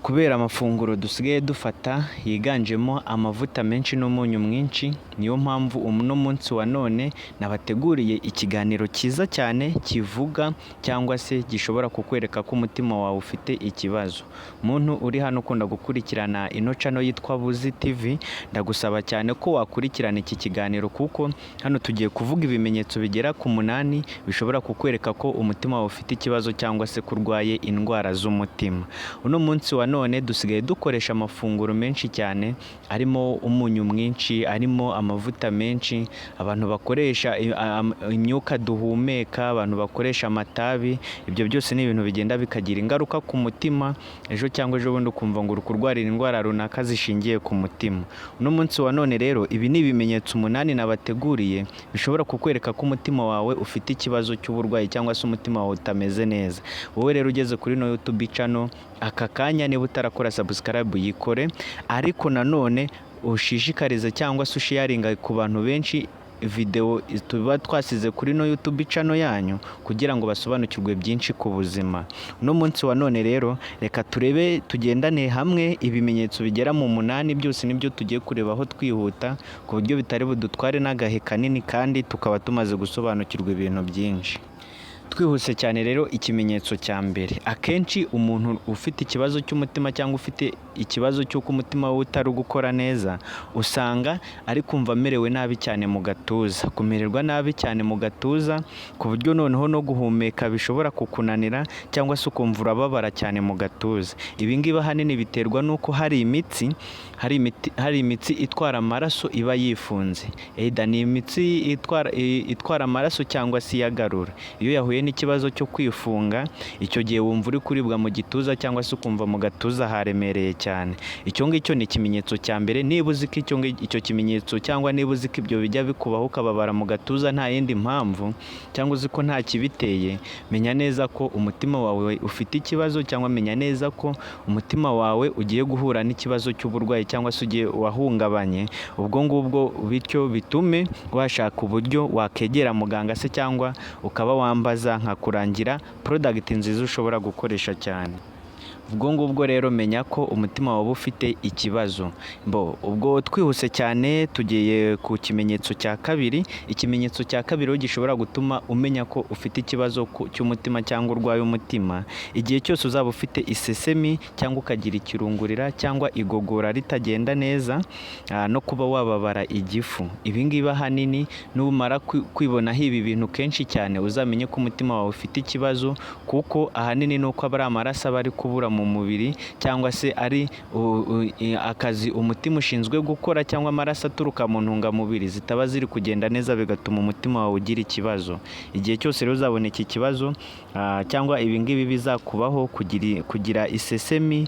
Kubera amafunguro dusigaye dufata yiganjemo amavuta menshi n'umunyu mwinshi, niyo mpamvu uno munsi wa none nabateguriye ikiganiro cyiza cyane kivuga cyangwa se gishobora kukwereka ko umutima wawe ufite ikibazo. Muntu uri hano ukunda gukurikirana ino channel yitwa Buzi TV, ndagusaba cyane ko wakurikirana iki kiganiro kuko hano tugiye kuvuga ibimenyetso bigera ku 8 bishobora kukwereka ko umutima wawe ufite ikibazo cyangwa se kurwaye indwara z'umutima. Uno munsi wa none dusigaye dukoresha amafunguro menshi cyane arimo umunyu mwinshi, arimo amavuta menshi, abantu bakoresha imyuka duhumeka, abantu bakoresha amatabi. Ibyo byose ni ibintu bigenda bikagira ingaruka ku mutima, ejo cyangwa ejo bundi ukumva ngo uri kurwarira indwara runaka zishingiye ku mutima. Uno munsi wa none rero ibi ni ibimenyetso 8 nabateguriye bishobora kukwereka ko umutima wawe ufite ikibazo cy'uburwayi cyangwa se umutima wawe utameze neza. Wowe rero ugeze kuri no YouTube channel aka kanya, niba utarakora subscribe yikore, ariko nanone ushishikarize cyangwa se usharinga ku bantu benshi video tuba twasize kuri no YouTube channel yanyu kugira ngo basobanukirwe byinshi ku buzima. Uno munsi wa none rero reka turebe tugendane hamwe ibimenyetso bigera mu 8 byose nibyo tugiye kurebaho twihuta ku buryo bitari budutware n'agahe kanini kandi tukaba tumaze gusobanukirwa ibintu byinshi. Twihuse cyane rero, ikimenyetso cya mbere, akenshi umuntu ufite ikibazo cy'umutima cyangwa ufite ikibazo cy'uko umutima we utari gukora neza, usanga ari kumva amerewe nabi cyane mu gatuza, kumererwa nabi cyane mu gatuza ku buryo noneho no guhumeka bishobora kukunanira cyangwa se ukumva urababara cyane mu gatuza. Ibi ngibi ahanini biterwa n'uko hari imitsi itwara amaraso iba yifunze, ni imitsi itwara amaraso cyangwa se iyagarura. Iyo yahuye n'ikibazo cyo kwifunga, icyo gihe wumva uri kuribwa mu gituza cyangwa se ukumva mu gatuza haremereye cyane. Icyo ngicyo ni ikimenyetso cya mbere. Niba uzi ko icyo kimenyetso cyangwa niba uzi ko ibyo bijya bikubaho ukababara mu gatuza nta yindi mpamvu cyangwa uzi ko nta kibiteye, menya neza ko umutima wawe ufite ikibazo, cyangwa menya neza ko umutima wawe ugiye guhura n'ikibazo cy'uburwayi cyangwa se ugiye wahungabanye. Ubwo ngubwo bityo bitume washaka uburyo wakegera muganga se cyangwa ukaba wambaza nkakurangira product nziza ushobora gukoresha cyane. Ubwo ngubwo rero menya ko umutima wawe ufite ikibazo. Ubwo twihuse cyane tugiye ku kimenyetso cya kabiri. Ikimenyetso cya kabiri gishobora gutuma umenya ko ufite ikibazo cy'umutima cyangwa urwaye umutima, igihe cyose uzaba ufite isesemi cyangwa ukagira ikirungurira cyangwa igogora ritagenda neza, no kuba wababara igifu. Ibi ngibi ahanini numara kwibonaho ibi bintu kenshi cyane, uzamenye ko umutima wawe ufite ikibazo, kuko ahanini nuko aba ari amaraso aba ari kubura mu mubiri, cyangwa se ari akazi umutima ushinzwe gukora, cyangwa amaraso aturuka mu ntungamubiri zitaba ziri kugenda neza, bigatuma umutima wawe ugira ikibazo. Igihe cyose rero uzabona iki kibazo cyangwa ibi ngibi bizakubaho, kugira isesemi,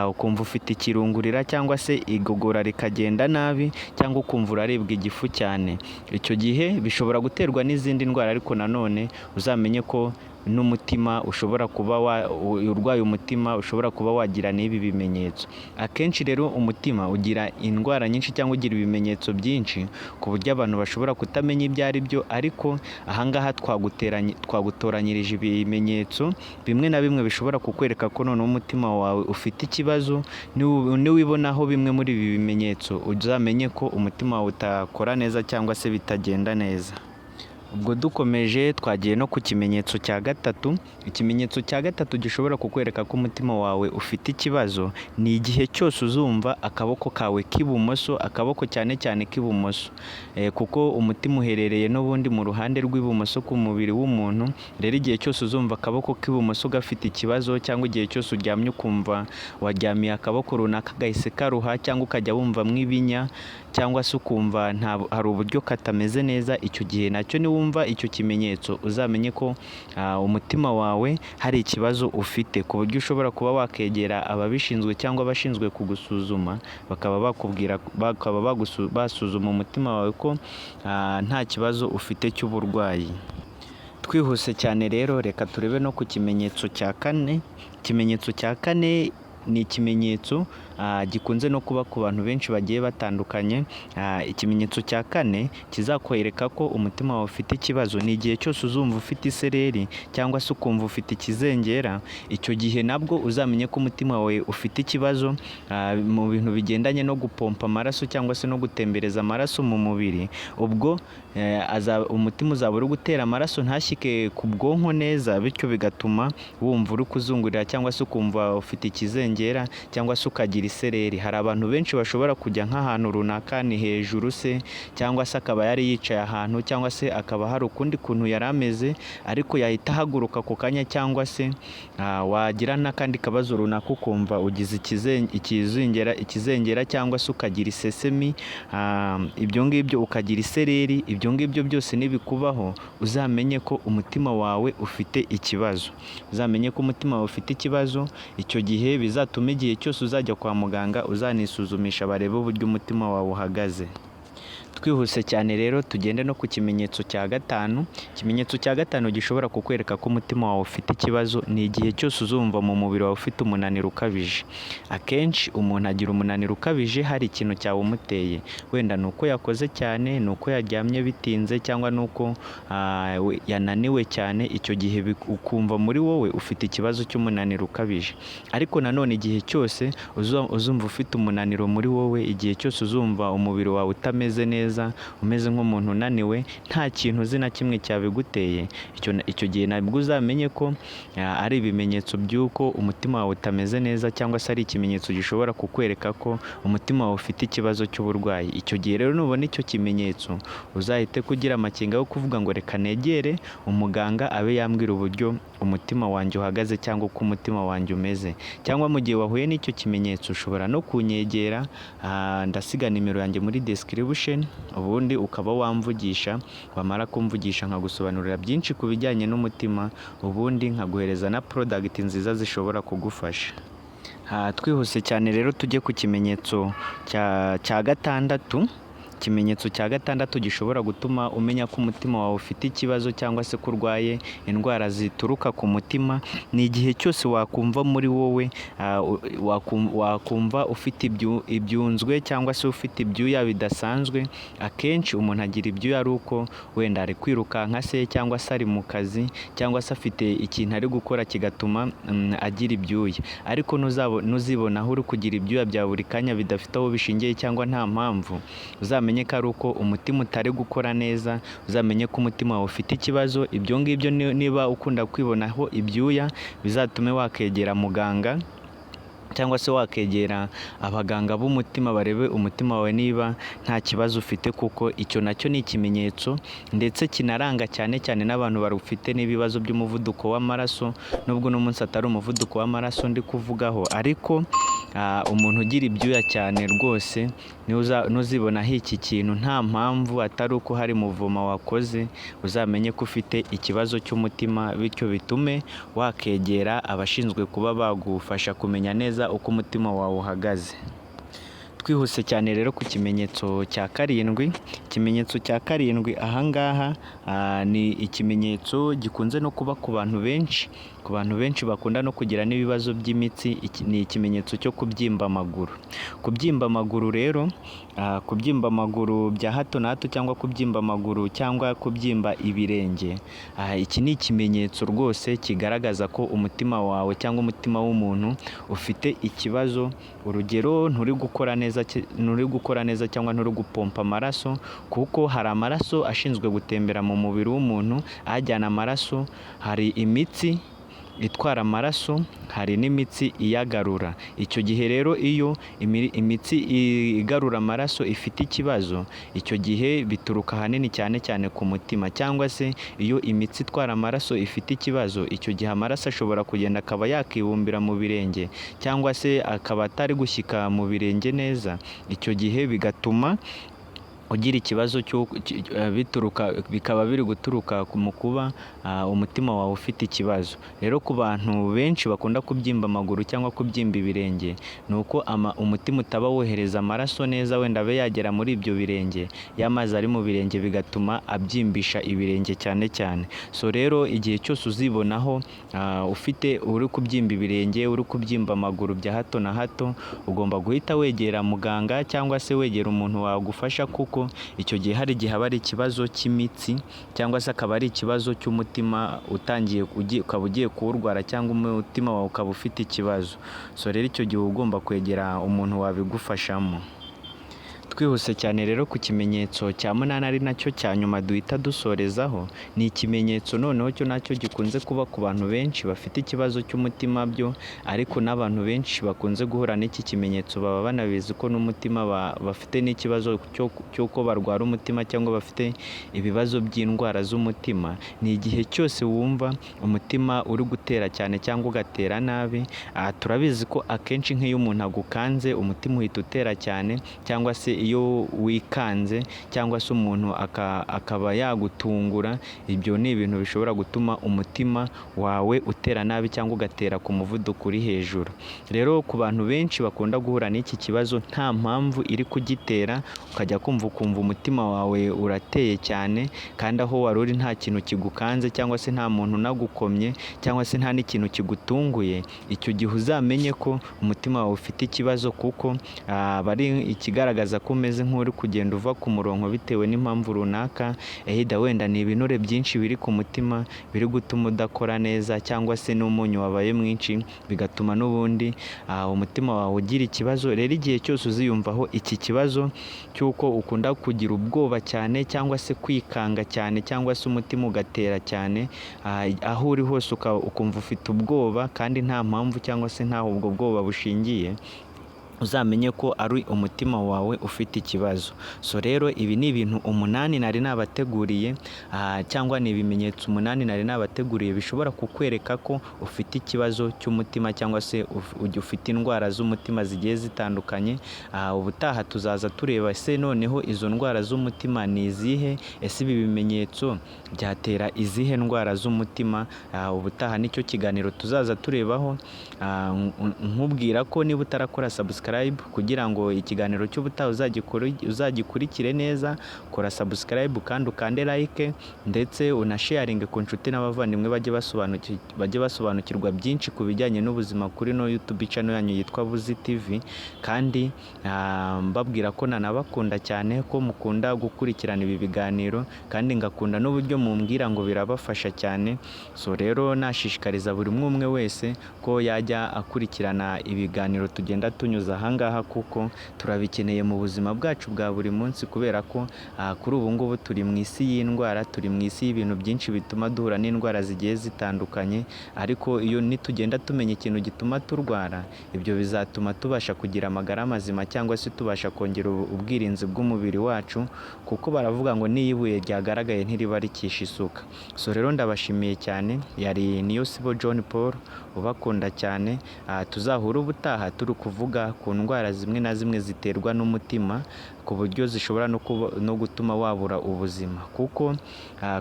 ukumva ufite ikirungurira cyangwa se igogora rikagenda nabi, cyangwa ukumva uraribwa igifu cyane, icyo gihe bishobora guterwa n'izindi ndwara, ariko nanone uzamenye ko n'umutima ushobora kuba urwaye umutima ushobora kuba wagira n'ibi bimenyetso. Akenshi rero umutima ugira indwara nyinshi cyangwa ugira ibimenyetso byinshi ku buryo abantu bashobora kutamenya ibyo ari byo, ariko ahangaha twagutoranyirije ibimenyetso bimwe na bimwe bishobora kukwereka ko noneho umutima wawe ufite ikibazo. Niwibonaho bimwe muri ibi bimenyetso, uzamenye ko umutima wawe utakora neza cyangwa se bitagenda neza. Ubwo dukomeje twagiye no ku kimenyetso cya gatatu. Ikimenyetso cya gatatu gishobora kukwereka ko umutima wawe ufite ikibazo ni igihe cyose uzumva akaboko kawe k'ibumoso, akaboko cyane cyane k'ibumoso, kuko umutima uherereye n'ubundi mu ruhande rw'ibumoso ku mubiri w'umuntu. Rero igihe cyose uzumva akaboko k'ibumoso gafite ikibazo, cyangwa igihe cyose uryamye ukumva waryamiye akaboko runaka gahise karuha, cyangwa ukajya wumvamo ibinya, cyangwa se ukumva hari uburyo katameze neza, icyo gihe nacyo niwumva icyo kimenyetso uzamenye ko umutima wawe hari ikibazo ufite, ku buryo ushobora kuba wakegera ababishinzwe cyangwa abashinzwe kugusuzuma, bakaba basuzuma umutima wawe ko nta kibazo ufite cy'uburwayi. Twihuse cyane rero reka turebe no ku kimenyetso cya kane. Ikimenyetso cya kane ni ikimenyetso gikunze no kuba ku bantu benshi bagiye batandukanye. Ikimenyetso cya kane kizakwereka ko umutima wawe ufite ikibazo ni igihe cyose uzumva ufite isereri cyangwa se ukumva ufite ikizengera. Icyo gihe nabwo uzamenye ko umutima wawe ufite ikibazo mu bintu bigendanye no gupompa amaraso cyangwa se no gutembereza amaraso mu mubiri. Ubwo umutima uzaba uri gutera amaraso ntashyike ku bwonko neza, bityo bigatuma wumva uri kuzungurira cyangwa se ukumva ufite ikizengera cyangwa se ukagira isereri. Hari abantu benshi bashobora kujya nk'ahantu runaka, ni hejuru se, cyangwa se akaba yari yicaye ahantu, cyangwa se akaba hari ukundi kuntu yari ameze, ariko yahita ahaguruka ako kanya, cyangwa se wagira n'akandi kabazo runaka ukumva ugize ikizengera cyangwa se ukagira isesemi, ibyo ngibyo ukagira isereri. Ibyo ngibyo byose nibikubaho uzamenye ko umutima wawe ufite ikibazo. Uzamenye ko umutima wawe ufite ikibazo, icyo gihe bizatuma igihe cyose uzajya kwa muganga uzanisuzumisha barebe uburyo umutima wawe uhagaze. Twihuse cyane rero tugende no ku kimenyetso cya gatanu. Ikimenyetso cya gatanu gishobora kukwereka ko umutima wawe ufite ikibazo ni igihe cyose uzumva mu mubiri wawe ufite umunaniro ukabije. Akenshi umuntu agira umunaniro ukabije hari ikintu cyawumuteye, wenda ni uko yakoze cyane, ni uko yaryamye bitinze, cyangwa ni uko yananiwe cyane. Icyo gihe ukumva muri wowe ufite ikibazo cy'umunaniro ukabije. Ariko nanone igihe cyose uzumva ufite umunaniro muri wowe, igihe cyose uzumva umubiri wawe utameze neza, umeze nk'umuntu unaniwe, nta kintu uzi na kimwe cyabiguteye, icyo gihe nabwo uzamenye ko ari ibimenyetso by'uko umutima wawe utameze neza, cyangwa se ari ikimenyetso gishobora kukwereka ko umutima wawe ufite ikibazo cy'uburwayi. Icyo gihe rero nubona icyo kimenyetso uzahite kugira amakenga yo kuvuga ngo reka negere umuganga abe yambwira uburyo umutima wanjye uhagaze cyangwa uko umutima wanjye umeze. Cyangwa mu gihe wahuye n'icyo kimenyetso ushobora no kunyegera, ndasiga nimero yanjye muri description, ubundi ukaba wamvugisha, wamara kumvugisha nkagusobanurira byinshi ku bijyanye n'umutima, ubundi nkaguhereza na product nziza zishobora kugufasha. Twihuse cyane rero tujye ku kimenyetso cya gatandatu. Ikimenyetso cya gatandatu gishobora gutuma umenya ko umutima wawe ufite ikibazo cyangwa se ko urwaye indwara zituruka ku mutima, ni igihe cyose wakumva muri wowe wakumva ufite ibyunzwe cyangwa se ufite ibyuya bidasanzwe. Akenshi umuntu agira ibyuya ari uko wenda ari kwirukanka se, cyangwa se ari mu kazi, cyangwa se afite ikintu ari gukora kigatuma agira ibyuya. Ariko nuzibona aho uri kugira ibyuya bya buri kanya bidafite aho bishingiye cyangwa nta mpamvu, uzamenye ko ari uko umutima utari gukora neza, uzamenye ko umutima wawe ufite ikibazo. Ibyo ngibyo niba ukunda kwibonaho ibyuya, bizatume wakegera muganga cyangwa se wakegera abaganga b'umutima barebe umutima wawe niba nta kibazo ufite, kuko icyo nacyo ni ikimenyetso ndetse kinaranga cyane cyane n'abantu barufite n'ibibazo by'umuvuduko w'amaraso. Nubwo uno munsi atari umuvuduko w'amaraso ndi kuvugaho, ariko umuntu ugira ibyuya cyane rwose nuzibonaho iki kintu nta mpamvu, atari uko hari muvoma wakoze, uzamenye ko ufite ikibazo cy'umutima, bityo bitume wakegera abashinzwe kuba bagufasha kumenya neza uko umutima wawe uhagaze. Twihuse cyane rero ku kimenyetso cya karindwi. Ikimenyetso cya karindwi ahangaha ni ikimenyetso gikunze no kuba ku bantu benshi bakunda no kugira n'ibibazo by'imitsi. Ni ikimenyetso cyo kubyimba amaguru. Kubyimba amaguru rero, kubyimba amaguru bya hato na hato, cyangwa kubyimba amaguru cyangwa kubyimba ibirenge, iki ni ikimenyetso rwose kigaragaza ko umutima wawe cyangwa umutima w'umuntu ufite ikibazo. Urugero, nturi gukora neza cyangwa nturi gupompa amaraso, kuko hari amaraso ashinzwe gutembera mu mubiri w'umuntu ajyana amaraso. Hari imitsi itwara amaraso, hari n'imitsi iyagarura. Icyo gihe rero iyo imitsi igarura amaraso ifite ikibazo, icyo gihe bituruka ahanini cyane cyane ku mutima. Cyangwa se iyo imitsi itwara amaraso ifite ikibazo, icyo gihe amaraso ashobora kugenda akaba yakibumbira mu birenge, cyangwa se akaba atari gushyika mu birenge neza. Icyo gihe bigatuma ugira ikibazo bikaba biri guturuka mu kuba umutima wawe ufite ikibazo. Rero ku bantu benshi bakunda kubyimba amaguru cyangwa kubyimba ibirenge, ni uko umutima utaba wohereza amaraso neza wenda abe yagera muri ibyo birenge, ya mazi ari mu birenge bigatuma abyimbisha ibirenge cyane cyane. So rero igihe cyose uzibonaho uri kubyimba ibirenge, uri kubyimba amaguru bya hato na hato, ugomba guhita wegera muganga cyangwa se wegera umuntu wagufasha, kuko icyo gihe hari igihe aba ari ikibazo cy'imitsi cyangwa se akaba ari ikibazo cy'umutima ukaba ugiye kuwurwara cyangwa umutima wawe ukaba ufite ikibazo. So rero icyo gihe ugomba kwegera umuntu wabigufashamo. Twihuse cyane rero ku kimenyetso cya munani ari nacyo cya nyuma duhita dusorezaho, ni ikimenyetso noneho cyo nacyo gikunze kuba ku bantu benshi bafite ikibazo cy'umutima byo, ariko n'abantu benshi bakunze guhura n'iki kimenyetso baba banabizi ko n'umutima bafite n'ikibazo cy'uko barwara umutima cyangwa bafite ibibazo by'indwara z'umutima. Ni igihe cyose wumva umutima uri gutera cyane cyangwa ugatera nabi. Turabizi ko akenshi nk'iyo umuntu agukanze umutima uhita utera cyane, cyangwa se iyo wikanze cyangwa se umuntu akaba yagutungura, ibyo ni ibintu bishobora gutuma umutima wawe utera nabi cyangwa ugatera ku muvuduko uri hejuru. Rero ku bantu benshi bakunda guhura n'iki kibazo nta mpamvu iri kugitera, ukajya ukumva umutima wawe urateye cyane kandi aho wari uri nta kintu kigukanze cyangwa se nta muntu unagukomye cyangwa se nta n'ikintu kigutunguye, icyo gihe uzamenye ko umutima wawe ufite ikibazo, kuko bari ikigaragaza ko umeze nk'uri kugenda uva ku murongo bitewe n'impamvu runaka. Wenda ni ibinure byinshi biri ku mutima biri gutuma udakora neza, cyangwa se n'umunyu wabaye mwinshi bigatuma n'ubundi umutima wawe ugira ikibazo. Rero igihe cyose uziyumvaho iki kibazo cy'uko ukunda kugira ubwoba cyane cyangwa se kwikanga cyane cyangwa se umutima ugatera cyane, aho uri hose ukumva ufite ubwoba kandi nta mpamvu cyangwa se ntaho ubwo bwoba bushingiye, uzamenye ko ari umutima wawe ufite ikibazo. So rero ibi ni ibintu 8 nari nabateguriye, cyangwa ni ibimenyetso 8 nari nabateguriye bishobora kukwereka ko ufite ikibazo cy'umutima cyangwa se ufite indwara z'umutima zigiye zitandukanye. Ubutaha tuzaza tureba ese noneho izo ndwara z'umutima ni izihe, ese ibi bimenyetso byatera izihe ndwara z'umutima. Ubutaha nicyo kiganiro tuzaza turebaho, nkubwira ko niba utarakora subscribe kugira ngo ikiganiro cy'ubutaha uzagikurikire neza, kora subscribe kandi ukande like ndetse unasharinge ku nshuti n'abavandimwe bajye basobanukirwa byinshi ku bijyanye n'ubuzima kuri no YouTube channel yanyu yitwa Buzi TV. Kandi mbabwira ko nanabakunda cyane, ko mukunda gukurikirana ibi biganiro kandi ngakunda n'uburyo mumbwira ngo birabafasha cyane. So rero nashishikariza buri umwe wese ko yajya akurikirana ibiganiro tugenda tunyuza ahangaha, kuko turabikeneye mu buzima bwacu bwa buri munsi, kubera ko kuri ubu ngubu turi mu isi y'indwara, turi mu isi y'ibintu byinshi bituma duhura n'indwara zigiye zitandukanye. Ariko iyo nitugenda tumenya ikintu gituma turwara, ibyo bizatuma tubasha kugira amagara mazima cyangwa se tubasha kongera ubwirinzi bw'umubiri wacu, kuko baravuga ngo niyo ibuye ryagaragaye ntiriba rikisha isuka. So rero ndabashimiye cyane, yari Niyosibo John Paul ubakunda cyane. Tuzahura ubutaha turi kuvuga ku ndwara zimwe na zimwe ziterwa n'umutima, ku buryo zishobora no gutuma wabura ubuzima, kuko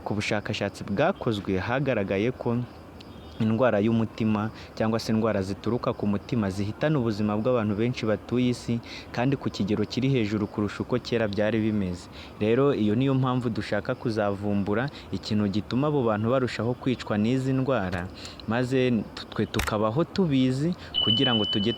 ku bushakashatsi bwakozwe hagaragaye ko indwara y'umutima cyangwa se indwara zituruka ku mutima zihitana ubuzima bw'abantu benshi batuye isi, kandi ku kigero kiri hejuru kurusha uko kera byari bimeze. Rero iyo niyo mpamvu dushaka kuzavumbura ikintu gituma abo bantu barushaho kwicwa n'izi ndwara, maze twe tukabaho tubizi kugira ngo tujye